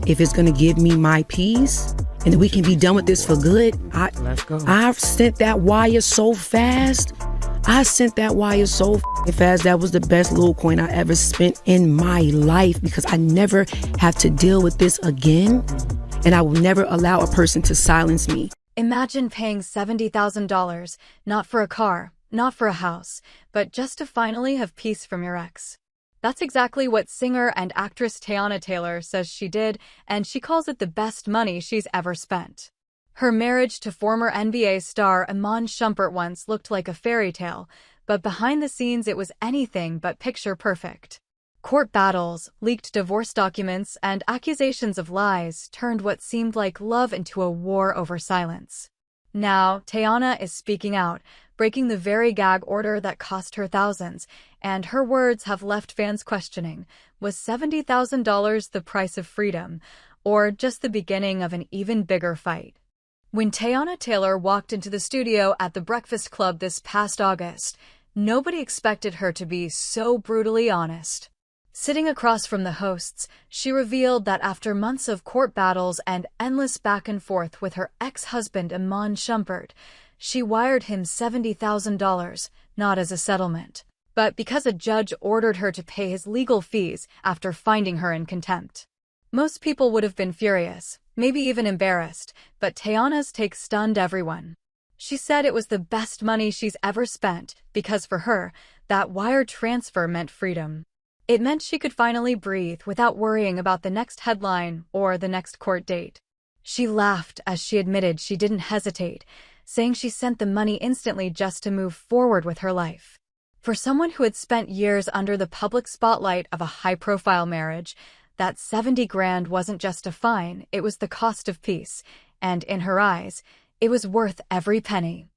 if it's going to give me my peace and we can be done with this for good, Let's go. I've sent that wire so fast. That was the best little coin I ever spent in my life because I never have to deal with this again. And I will never allow a person to silence me. Imagine paying $70,000, not for a car, not for a house, but just to finally have peace from your ex. That's exactly what singer and actress Teyana Taylor says she did, and she calls it the best money she's ever spent. Her marriage to former NBA star Iman Shumpert once looked like a fairy tale, but behind the scenes it was anything but picture perfect. Court battles, leaked divorce documents, and accusations of lies turned what seemed like love into a war over silence. Now, Teyana is speaking out, breaking the very gag order that cost her thousands, and her words have left fans questioning, was $70,000 the price of freedom, or just the beginning of an even bigger fight? When Teyana Taylor walked into the studio at the Breakfast Club this past August, nobody expected her to be so brutally honest. Sitting across from the hosts, she revealed that after months of court battles and endless back and forth with her ex-husband Iman Shumpert, she wired him $70,000, not as a settlement, but because a judge ordered her to pay his legal fees after finding her in contempt. Most people would have been furious, maybe even embarrassed, but Teyana's take stunned everyone. She said it was the best money she's ever spent because for her, that wire transfer meant freedom. It meant she could finally breathe without worrying about the next headline or the next court date. She laughed as she admitted she didn't hesitate, saying she sent the money instantly just to move forward with her life. For someone who had spent years under the public spotlight of a high-profile marriage, that 70 grand wasn't just a fine, it was the cost of peace, and in her eyes, it was worth every penny.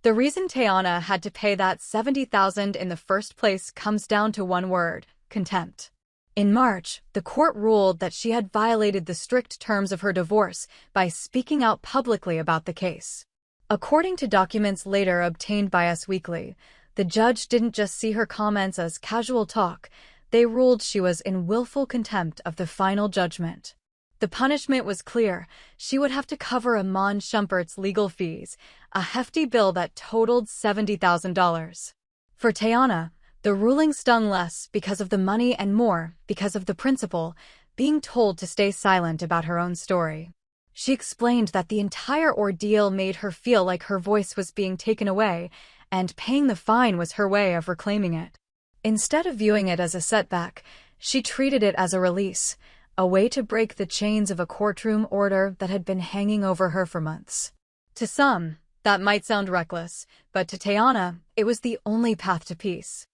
The reason Teyana had to pay that $70,000 in the first place comes down to one word: contempt. In March, the court ruled that she had violated the strict terms of her divorce by speaking out publicly about the case. According to documents later obtained by Us Weekly, the judge didn't just see her comments as casual talk, they ruled she was in willful contempt of the final judgment. The punishment was clear: she would have to cover Iman Shumpert's legal fees, a hefty bill that totaled $70,000. For Teyana, the ruling stung less because of the money and more because of the principle, being told to stay silent about her own story. She explained that the entire ordeal made her feel like her voice was being taken away, and paying the fine was her way of reclaiming it. Instead of viewing it as a setback, she treated it as a release, a way to break the chains of a courtroom order that had been hanging over her for months. To some, that might sound reckless, but to Teyana, it was the only path to peace.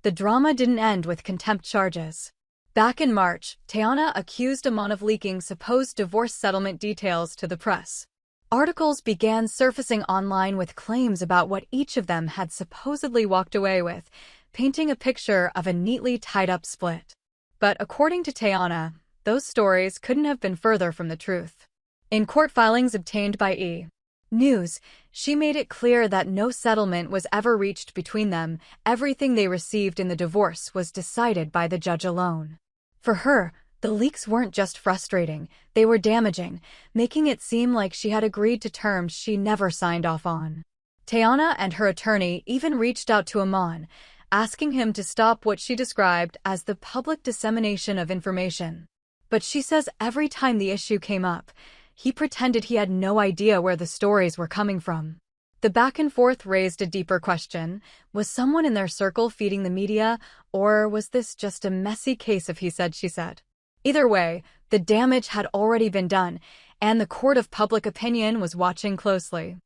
The drama didn't end with contempt charges. Back in March, Teyana accused Iman of leaking supposed divorce settlement details to the press. Articles began surfacing online with claims about what each of them had supposedly walked away with, painting a picture of a neatly tied-up split. But according to Teyana, those stories couldn't have been further from the truth. In court filings obtained by E! News, she made it clear that no settlement was ever reached between them. Everything they received in the divorce was decided by the judge alone. For her, the leaks weren't just frustrating, they were damaging, making it seem like she had agreed to terms she never signed off on. Teyana and her attorney even reached out to Iman, asking him to stop what she described as the public dissemination of information. But she says every time the issue came up, he pretended he had no idea where the stories were coming from. The back and forth raised a deeper question: was someone in their circle feeding the media, or was this just a messy case of he said, she said? Either way, the damage had already been done, and the court of public opinion was watching closely.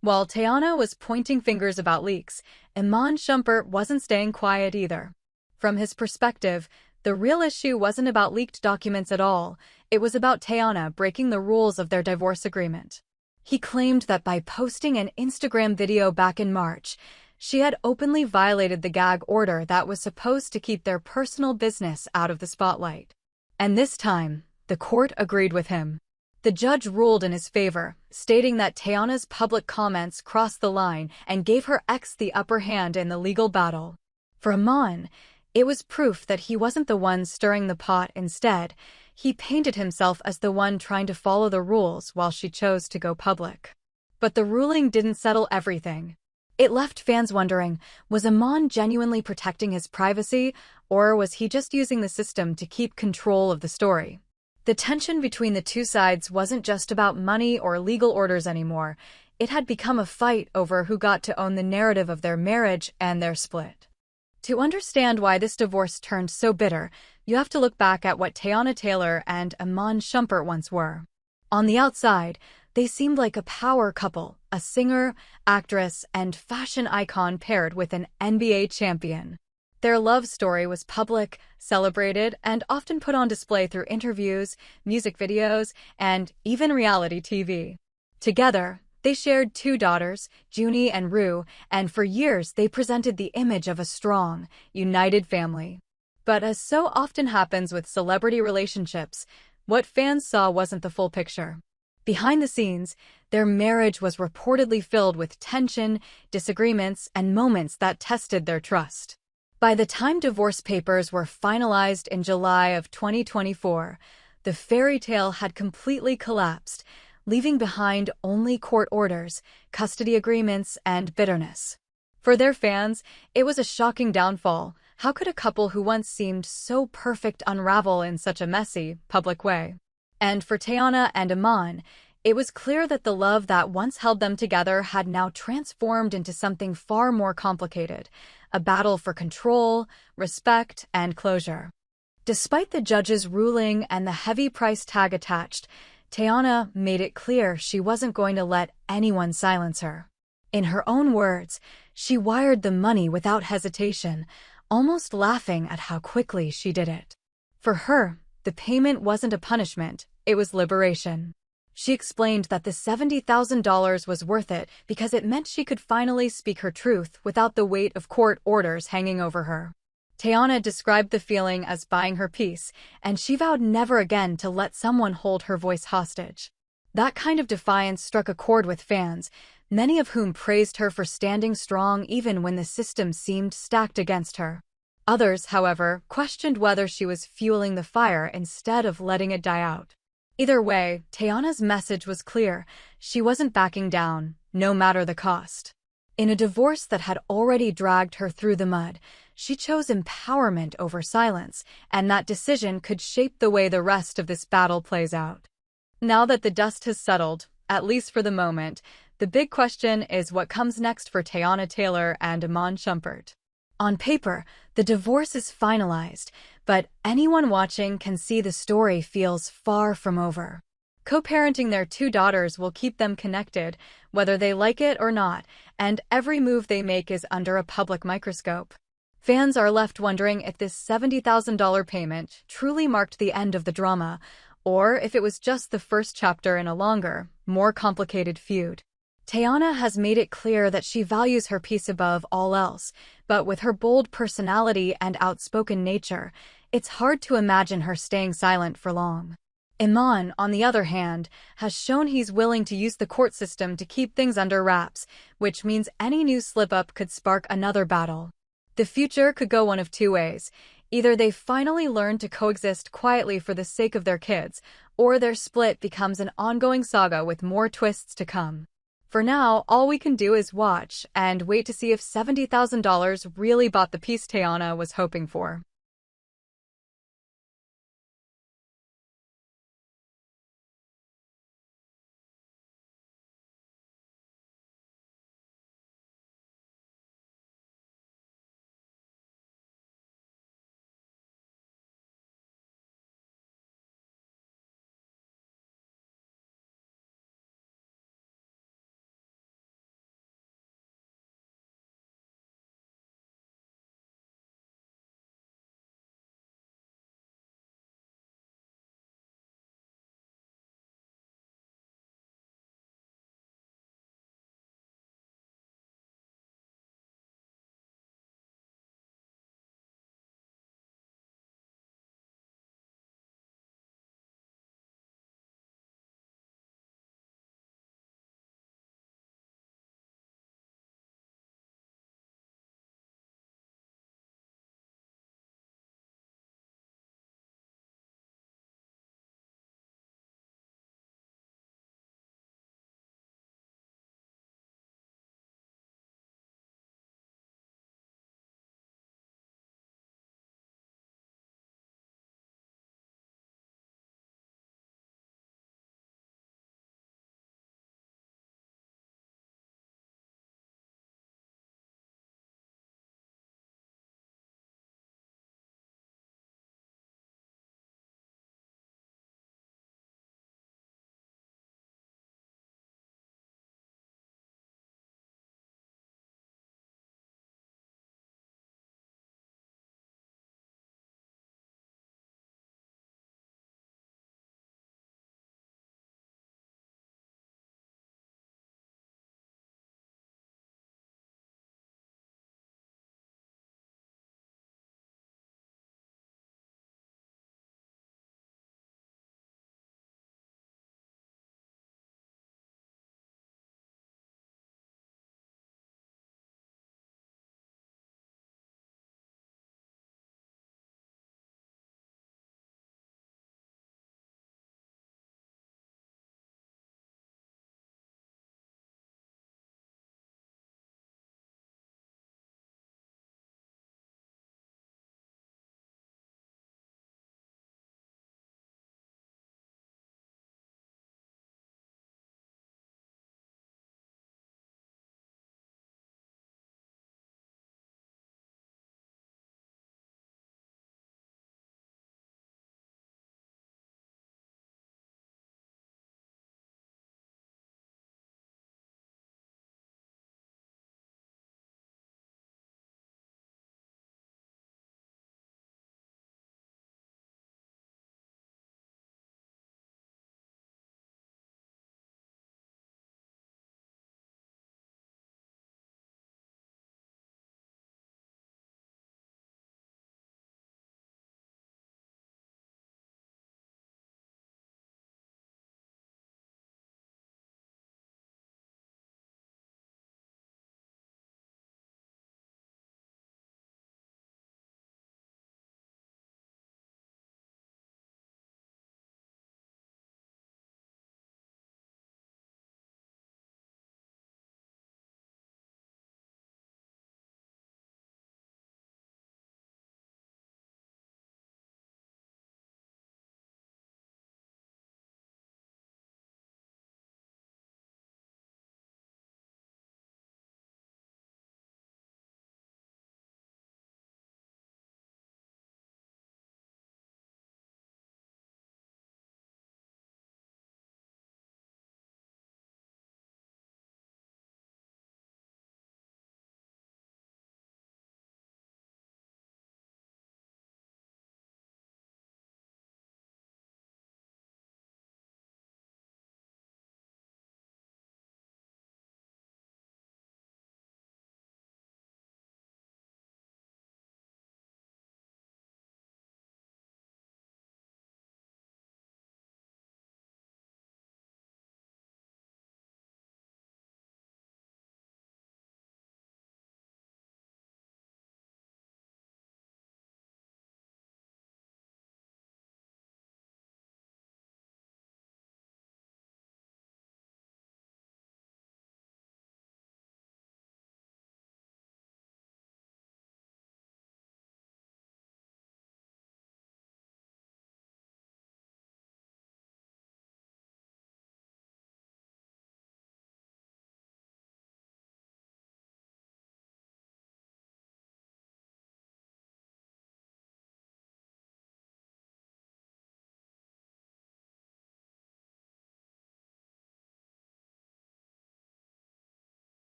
While Teyana was pointing fingers about leaks, Iman Shumpert wasn't staying quiet either. From his perspective, the real issue wasn't about leaked documents at all, it was about Teyana breaking the rules of their divorce agreement. He claimed that by posting an Instagram video back in March, she had openly violated the gag order that was supposed to keep their personal business out of the spotlight. And this time, the court agreed with him. The judge ruled in his favor, stating that Teyana's public comments crossed the line and gave her ex the upper hand in the legal battle. For Iman, it was proof that he wasn't the one stirring the pot. Instead, He painted himself as the one trying to follow the rules while she chose to go public. But the ruling didn't settle everything. It left fans wondering, was Iman genuinely protecting his privacy, or was he just using the system to keep control of the story? The tension between the two sides wasn't just about money or legal orders anymore. It had become a fight over who got to own the narrative of their marriage and their split. To understand why this divorce turned so bitter, you have to look back at what Teyana Taylor and Iman Shumpert once were. On the outside, they seemed like a power couple, a singer, actress, and fashion icon paired with an NBA champion. Their love story was public, celebrated, and often put on display through interviews, music videos, and even reality TV. Together, they shared 2 daughters, Junie and Rue, and for years they presented the image of a strong, united family. But as so often happens with celebrity relationships, what fans saw wasn't the full picture. Behind the scenes, their marriage was reportedly filled with tension, disagreements, and moments that tested their trust. By the time divorce papers were finalized in July of 2024, the fairy tale had completely collapsed, leaving behind only court orders, custody agreements, and bitterness. For their fans, it was a shocking downfall. How could a couple who once seemed so perfect unravel in such a messy, public way? And for Teyana and Iman, it was clear that the love that once held them together had now transformed into something far more complicated, a battle for control, respect, and closure. Despite the judge's ruling and the heavy price tag attached, Teyana made it clear she wasn't going to let anyone silence her. In her own words, she wired the money without hesitation, almost laughing at how quickly she did it. For her, the payment wasn't a punishment, it was liberation. She explained that the $70,000 was worth it because it meant she could finally speak her truth without the weight of court orders hanging over her. Teyana described the feeling as buying her peace, and she vowed never again to let someone hold her voice hostage. That kind of defiance struck a chord with fans, many of whom praised her for standing strong even when the system seemed stacked against her. Others, however, questioned whether she was fueling the fire instead of letting it die out. Either way, Teyana's message was clear. She wasn't backing down, no matter the cost. In a divorce that had already dragged her through the mud, she chose empowerment over silence, and that decision could shape the way the rest of this battle plays out. Now that the dust has settled, at least for the moment, the big question is what comes next for Teyana Taylor and Iman Shumpert. On paper, the divorce is finalized, but anyone watching can see the story feels far from over. Co-parenting their 2 daughters will keep them connected, whether they like it or not, and every move they make is under a public microscope. Fans are left wondering if this $70,000 payment truly marked the end of the drama, or if it was just the first chapter in a longer, more complicated feud. Teyana has made it clear that she values her peace above all else, but with her bold personality and outspoken nature, it's hard to imagine her staying silent for long. Iman, on the other hand, has shown he's willing to use the court system to keep things under wraps, which means any new slip-up could spark another battle. The future could go one of 2 ways. Either they finally learn to coexist quietly for the sake of their kids, or their split becomes an ongoing saga with more twists to come. For now, all we can do is watch and wait to see if $70,000 really bought the peace Teyana was hoping for.